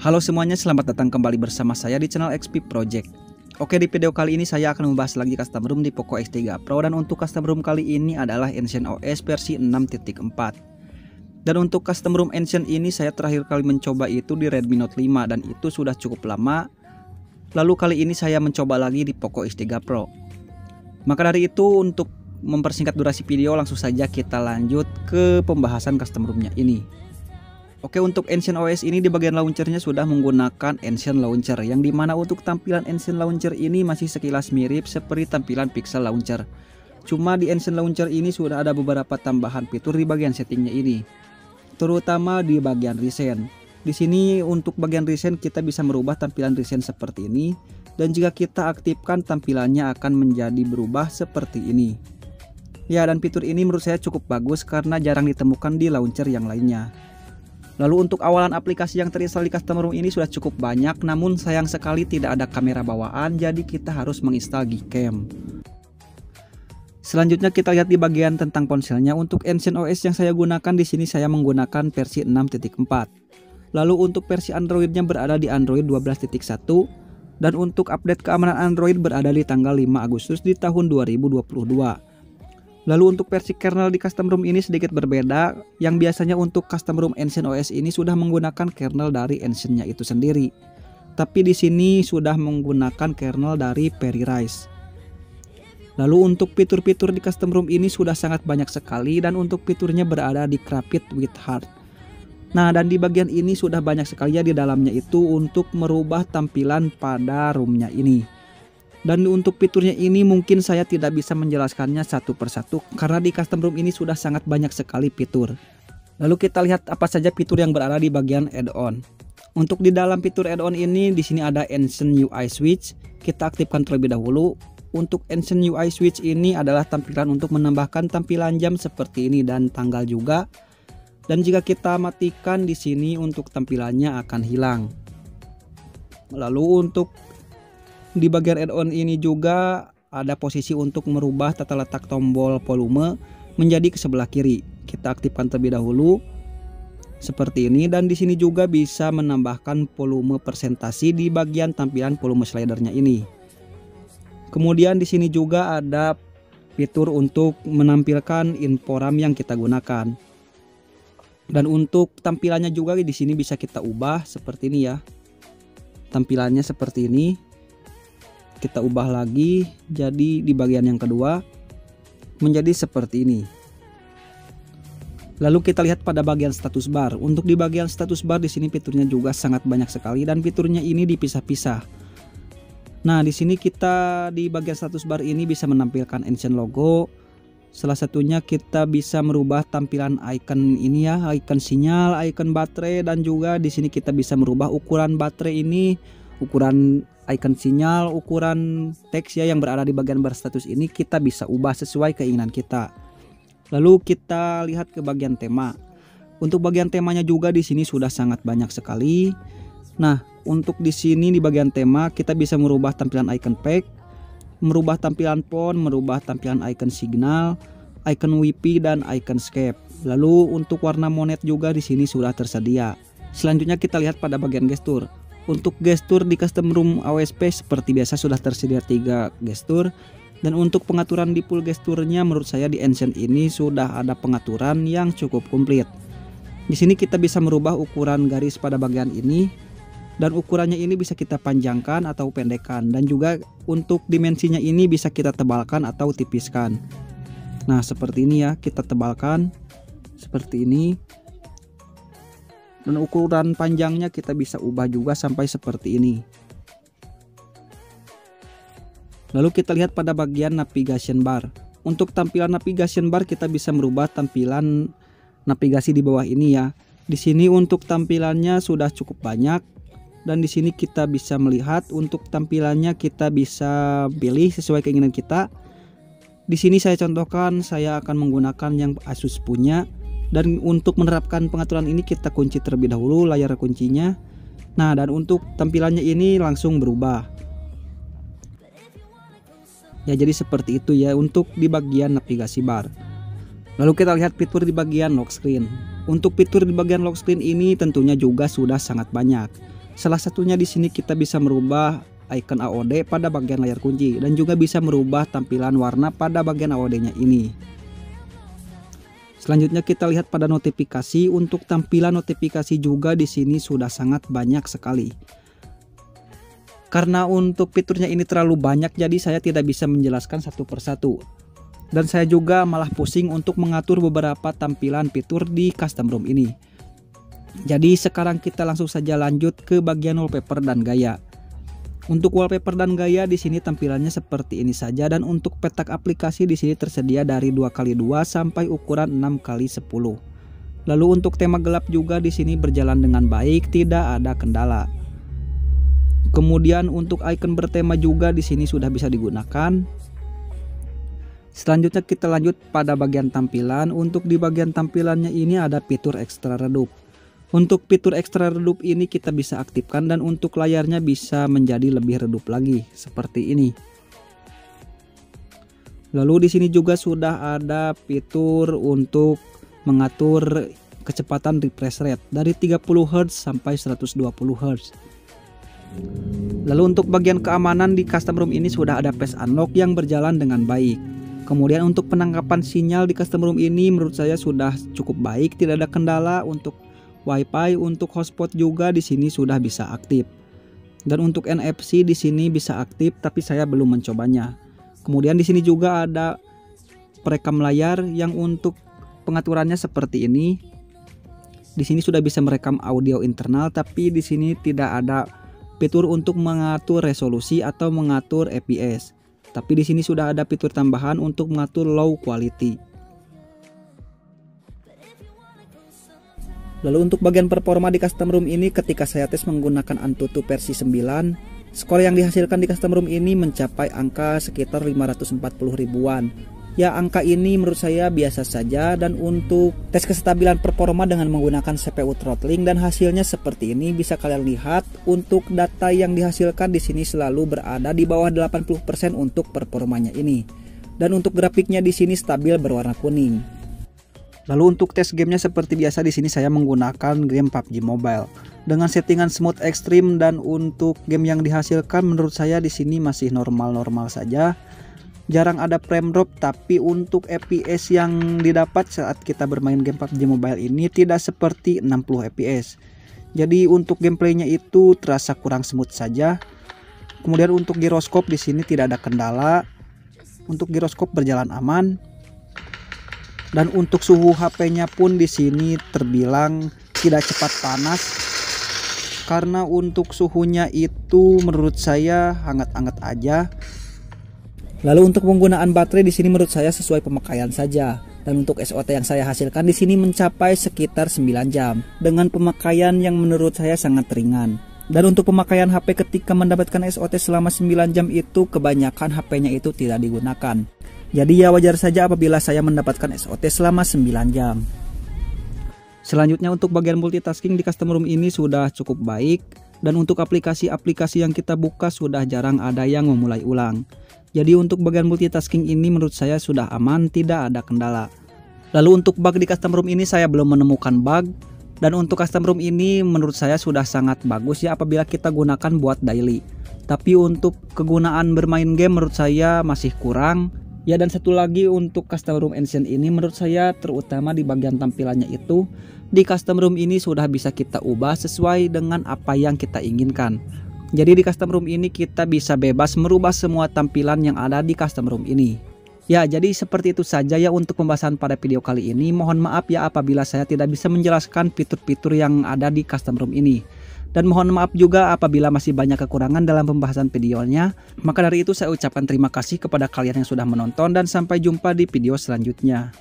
Halo semuanya, selamat datang kembali bersama saya di channel XP Project. Oke, di video kali ini saya akan membahas lagi custom ROM di Poco X3 Pro, dan untuk custom ROM kali ini adalah Ancient OS versi 6.4. Dan untuk custom ROM Ancient ini saya terakhir kali mencoba itu di Redmi Note 5 dan itu sudah cukup lama. Lalu kali ini saya mencoba lagi di Poco X3 Pro. Maka dari itu, untuk mempersingkat durasi video, langsung saja kita lanjut ke pembahasan custom ROM-nya ini. Oke, untuk Ancient OS ini di bagian launchernya sudah menggunakan Ancient Launcher, yang dimana untuk tampilan Ancient Launcher ini masih sekilas mirip seperti tampilan Pixel Launcher. Cuma di Ancient Launcher ini sudah ada beberapa tambahan fitur di bagian settingnya ini, terutama di bagian recent. Di sini untuk bagian recent kita bisa merubah tampilan recent seperti ini, dan jika kita aktifkan tampilannya akan menjadi berubah seperti ini. Ya, dan fitur ini menurut saya cukup bagus karena jarang ditemukan di launcher yang lainnya. Lalu untuk awalan aplikasi yang terinstall di custom ROM ini sudah cukup banyak, namun sayang sekali tidak ada kamera bawaan, jadi kita harus menginstal Gcam. Selanjutnya kita lihat di bagian tentang ponselnya. Untuk Ancient OS yang saya gunakan di sini saya menggunakan versi 6.4. Lalu untuk versi Androidnya berada di Android 12.1, dan untuk update keamanan Android berada di tanggal 5 Agustus di tahun 2022. Lalu untuk versi kernel di custom ROM ini sedikit berbeda, yang biasanya untuk custom ROM Ancient OS ini sudah menggunakan kernel dari Ancient-nya itu sendiri. Tapi di sini sudah menggunakan kernel dari Fairyrise. Lalu untuk fitur-fitur di custom ROM ini sudah sangat banyak sekali, dan untuk fiturnya berada di Craft with Heart. Nah, dan di bagian ini sudah banyak sekali ya di dalamnya itu untuk merubah tampilan pada ROM-nya ini. Dan untuk fiturnya ini mungkin saya tidak bisa menjelaskannya satu persatu karena di custom ROM ini sudah sangat banyak sekali fitur. Lalu kita lihat apa saja fitur yang berada di bagian add-on. Untuk di dalam fitur add-on ini di sini ada Ancient UI Switch. Kita aktifkan terlebih dahulu. Untuk Ancient UI Switch ini adalah tampilan untuk menambahkan tampilan jam seperti ini dan tanggal juga. Dan jika kita matikan di sini untuk tampilannya akan hilang. Lalu untuk di bagian add-on ini juga ada posisi untuk merubah tata letak tombol volume menjadi ke sebelah kiri. Kita aktifkan terlebih dahulu seperti ini, dan di sini juga bisa menambahkan volume presentasi di bagian tampilan volume slidernya ini. Kemudian di sini juga ada fitur untuk menampilkan info RAM yang kita gunakan. Dan untuk tampilannya juga di sini bisa kita ubah seperti ini ya. Tampilannya seperti ini. Kita ubah lagi jadi di bagian yang kedua menjadi seperti ini. Lalu kita lihat pada bagian status bar. Untuk di bagian status bar di sini fiturnya juga sangat banyak sekali, dan fiturnya ini dipisah-pisah. Nah, di sini kita di bagian status bar ini bisa menampilkan Ancient logo. Salah satunya kita bisa merubah tampilan icon ini ya, icon sinyal, icon baterai, dan juga di sini kita bisa merubah ukuran baterai ini, ukuran icon sinyal, ukuran teks ya yang berada di bagian bar status ini kita bisa ubah sesuai keinginan kita. Lalu kita lihat ke bagian tema. Untuk bagian temanya juga di sini sudah sangat banyak sekali. Nah, untuk di sini di bagian tema kita bisa merubah tampilan icon pack, merubah tampilan font, merubah tampilan icon signal, icon WiFi, dan icon escape. Lalu untuk warna monet juga di sini sudah tersedia. Selanjutnya kita lihat pada bagian gestur. Untuk gestur di custom ROM AOSP seperti biasa sudah tersedia 3 gestur, dan untuk pengaturan di full gesturnya menurut saya di Ancient ini sudah ada pengaturan yang cukup komplit. Di sini kita bisa merubah ukuran garis pada bagian ini, dan ukurannya ini bisa kita panjangkan atau pendekkan, dan juga untuk dimensinya ini bisa kita tebalkan atau tipiskan. Nah, seperti ini ya, kita tebalkan seperti ini. Dan ukuran panjangnya kita bisa ubah juga sampai seperti ini. Lalu kita lihat pada bagian navigation bar. Untuk tampilan navigation bar kita bisa merubah tampilan navigasi di bawah ini ya. Di sini untuk tampilannya sudah cukup banyak, dan di sini kita bisa melihat untuk tampilannya kita bisa pilih sesuai keinginan kita. Di sini saya contohkan saya akan menggunakan yang Asus punya. Dan untuk menerapkan pengaturan ini kita kunci terlebih dahulu layar kuncinya. Nah, dan untuk tampilannya ini langsung berubah. Ya, jadi seperti itu ya untuk di bagian navigasi bar. Lalu kita lihat fitur di bagian lock screen. Untuk fitur di bagian lock screen ini tentunya juga sudah sangat banyak. Salah satunya di sini kita bisa merubah icon AOD pada bagian layar kunci dan juga bisa merubah tampilan warna pada bagian AOD-nya ini. Selanjutnya kita lihat pada notifikasi. Untuk tampilan notifikasi juga di sini sudah sangat banyak sekali. Karena untuk fiturnya ini terlalu banyak, jadi saya tidak bisa menjelaskan satu persatu. Dan saya juga malah pusing untuk mengatur beberapa tampilan fitur di custom ROM ini. Jadi sekarang kita langsung saja lanjut ke bagian wallpaper dan gaya. Untuk wallpaper dan gaya di sini tampilannya seperti ini saja, dan untuk petak aplikasi di sini tersedia dari 2x2 sampai ukuran 6x10. Lalu untuk tema gelap juga di sini berjalan dengan baik, tidak ada kendala. Kemudian untuk icon bertema juga di sini sudah bisa digunakan. Selanjutnya kita lanjut pada bagian tampilan. Untuk di bagian tampilannya ini ada fitur ekstra redup. Untuk fitur ekstra redup ini kita bisa aktifkan dan untuk layarnya bisa menjadi lebih redup lagi seperti ini. Lalu di sini juga sudah ada fitur untuk mengatur kecepatan refresh rate dari 30 Hz sampai 120 Hz. Lalu untuk bagian keamanan di custom ROM ini sudah ada face unlock yang berjalan dengan baik. Kemudian untuk penangkapan sinyal di custom ROM ini menurut saya sudah cukup baik, tidak ada kendala. Untuk WiFi untuk hotspot juga di sini sudah bisa aktif. Dan untuk NFC di sini bisa aktif, tapi saya belum mencobanya. Kemudian di sini juga ada perekam layar yang untuk pengaturannya seperti ini. Di sini sudah bisa merekam audio internal, tapi di sini tidak ada fitur untuk mengatur resolusi atau mengatur FPS. Tapi di sini sudah ada fitur tambahan untuk mengatur low quality. Lalu untuk bagian performa di custom ROM ini ketika saya tes menggunakan Antutu versi 9, skor yang dihasilkan di custom ROM ini mencapai angka sekitar 540 ribuan. Ya, angka ini menurut saya biasa saja. Dan untuk tes kestabilan performa dengan menggunakan CPU throttling dan hasilnya seperti ini, bisa kalian lihat untuk data yang dihasilkan di sini selalu berada di bawah 80% untuk performanya ini. Dan untuk grafiknya di sini stabil berwarna kuning. Lalu untuk tes gamenya seperti biasa di sini saya menggunakan game PUBG Mobile dengan settingan smooth ekstrim, dan untuk game yang dihasilkan menurut saya di sini masih normal-normal saja. Jarang ada frame drop, tapi untuk FPS yang didapat saat kita bermain game PUBG Mobile ini tidak seperti 60 FPS. Jadi untuk gameplaynya itu terasa kurang smooth saja. Kemudian untuk giroskop di sini tidak ada kendala. Untuk giroskop berjalan aman. Dan untuk suhu HP-nya pun di sini terbilang tidak cepat panas, karena untuk suhunya itu menurut saya hangat-hangat aja. Lalu untuk penggunaan baterai di sini menurut saya sesuai pemakaian saja. Dan untuk SOT yang saya hasilkan di sini mencapai sekitar 9 jam dengan pemakaian yang menurut saya sangat ringan. Dan untuk pemakaian HP ketika mendapatkan SOT selama 9 jam itu kebanyakan HP-nya itu tidak digunakan. Jadi ya wajar saja apabila saya mendapatkan SOT selama 9 jam. Selanjutnya untuk bagian multitasking di custom ROM ini sudah cukup baik. Dan untuk aplikasi-aplikasi yang kita buka sudah jarang ada yang memulai ulang. Jadi untuk bagian multitasking ini menurut saya sudah aman, tidak ada kendala. Lalu untuk bug di custom ROM ini saya belum menemukan bug. Dan untuk custom ROM ini menurut saya sudah sangat bagus ya apabila kita gunakan buat daily. Tapi untuk kegunaan bermain game menurut saya masih kurang. Ya, dan satu lagi untuk custom ROM Ancient ini menurut saya terutama di bagian tampilannya itu, di custom ROM ini sudah bisa kita ubah sesuai dengan apa yang kita inginkan. Jadi di custom ROM ini kita bisa bebas merubah semua tampilan yang ada di custom ROM ini. Ya, jadi seperti itu saja ya untuk pembahasan pada video kali ini. Mohon maaf ya apabila saya tidak bisa menjelaskan fitur-fitur yang ada di custom ROM ini. Dan mohon maaf juga apabila masih banyak kekurangan dalam pembahasan videonya. Maka dari itu saya ucapkan terima kasih kepada kalian yang sudah menonton dan sampai jumpa di video selanjutnya.